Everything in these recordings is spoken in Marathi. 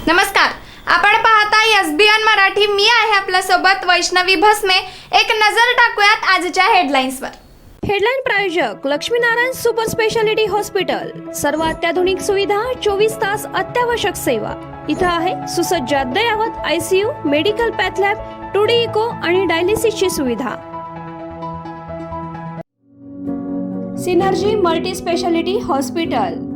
नमस्कार, आपण पाहता एसबीएन मराठी. मी आहे आपल्या सोबत वैष्णवी भस्मे. एक नजर टाकूयात आजच्या हेडलाईन्सवर. हेडलाईन प्रायोजक लक्ष्मीनारायण सुपर स्पेशालिटी हॉस्पिटल. सर्व अत्याधुनिक सुविधा, 24 तास अत्यावश्यक सेवा. इथं आहे सुसज्ज अद्ययावत ICU, medical path lab, 2D echo आणि डायलिसिसची सुविधा. Synergy multi speciality hospital.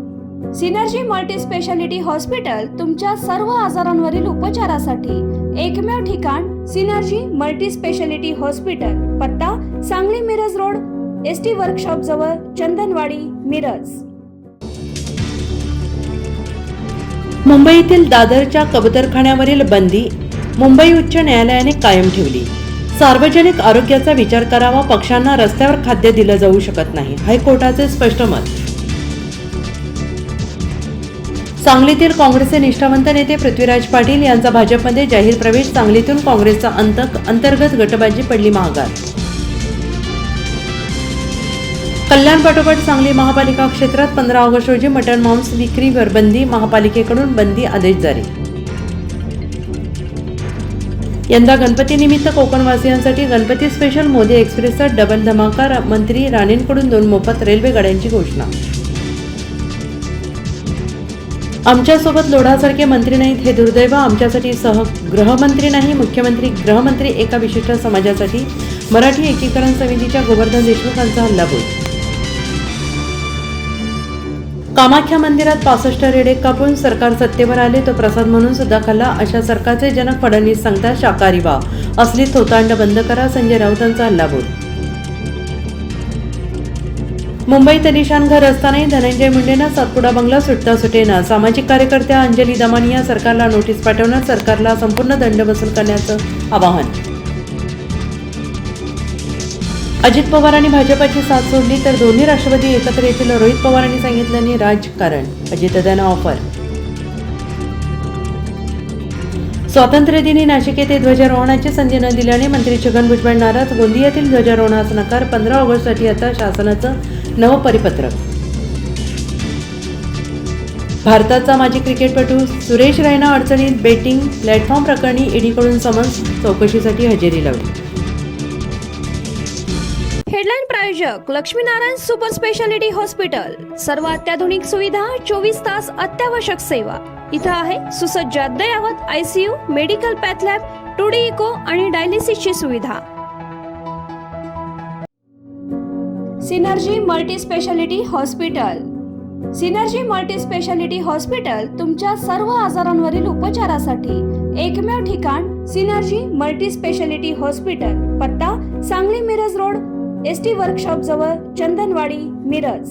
Synergy multi speciality hospital तुमच्या सर्व आजारांवरील उपचारासाठी एकमेव ठिकाण. Synergy multi speciality hospital. पत्ता Sangli Miraj road, ST workshop जवळ, चंदनवाडी, मिरज. मुंबईतील दादरच्या कबूतरखान्यावरील बंदी मुंबई उच्च न्यायालयाने कायम ठेवली. सार्वजनिक आरोग्याचा विचार करावा, पक्ष्यांना रस्त्यावर खाद्य दिलं जाऊ शकत नाही, हायकोर्टाचे स्पष्ट मत. सांगलीतील काँग्रेसचे निष्ठावंत नेते पृथ्वीराज पाटील यांचा भाजपमध्ये जाहीर प्रवेश. सांगलीतून काँग्रेसचा अंतर्गत गटबाजी पडली महागात. कल्याण पाठोपाठ सांगली महापालिका क्षेत्रात 15 ऑगस्ट रोजी मटण मांस विक्रीवर बंदी. महापालिकेकडून बंदी आदेश जारी. यंदा गणपतीनिमित्त कोकणवासियांसाठी गणपती स्पेशल मोदी एक्सप्रेसचा डबल धमाका. मंत्री राणेंकडून 2 मोफत रेल्वे गाड्यांची घोषणा. आमच्यासोबत लोढासारखे मंत्री नाहीत हे दुर्दैव. आमच्यासाठी गृहमंत्री नाही, मुख्यमंत्री गृहमंत्री एका विशिष्ट समाजासाठी. मराठी एकीकरण समितीच्या गोवर्धन देशमुख यांचा हल्लाबोल. कामाख्या मंदिरात 65 रेडे कापून सरकार सत्तेवर आले तो प्रसाद म्हणून सुद्धा खाल्ला. अशा सरकारचे जनक फडणवीस सांगतात शाकाहारी व्हा. असली थोतांड बंद करा. संजय राऊतांचा हल्लाबोल. मुंबईत अलिशान घर असतानाही धनंजय मुंडेंना सातपुडा बंगला सुटता सुटेना. सामाजिक कार्यकर्त्या अंजली दमानिया सरकारला नोटीस पाठवणार. सरकारला संपूर्ण दंड वसूल करण्याचं आवाहन. अजित पवारांनी भाजपाची साथ सोडली तर दोन्ही राष्ट्रवादी एकत्र येतील. रोहित पवारांनी सांगितल्याने राजकारण. अजितदादांना ऑफर. स्वातंत्र्यदिनी नाशिक येथे ध्वजारोहणाची संधी न दिल्याने मंत्री छगन भुजबळ नाराज. गोंदियातील ध्वजारोहणाचा नकार. 15 ऑगस्टसाठी आता शासनाचं नवं परिपत्रक. भारताचा माजी क्रिकेटपटू सुरेश रैना अडचणीत. बेटिंग प्लॅटफॉर्म प्रकरणी ईडीकडून समन्स. चौकशीसाठी हजेरी लावली. हेडलाईन प्रायोजक लक्ष्मीनारायण सुपर स्पेशालिटी हॉस्पिटल. सर्व अत्याधुनिक सुविधा, 24 तास अत्यावश्यक सेवा. इथं आहे सुसज्ज अद्ययावत ICU, medical path lab, 2D echo आणि डायलिसिसची सुविधा. Synergy multi speciality hospital. Synergy multi speciality hospital तुमच्या सर्व आजारांवरील उपचारासाठी एकमेव ठिकाण. Synergy multi speciality hospital. पत्ता Sangli Miraj road, ST workshop जवळ, चंदनवाडी, मिरज.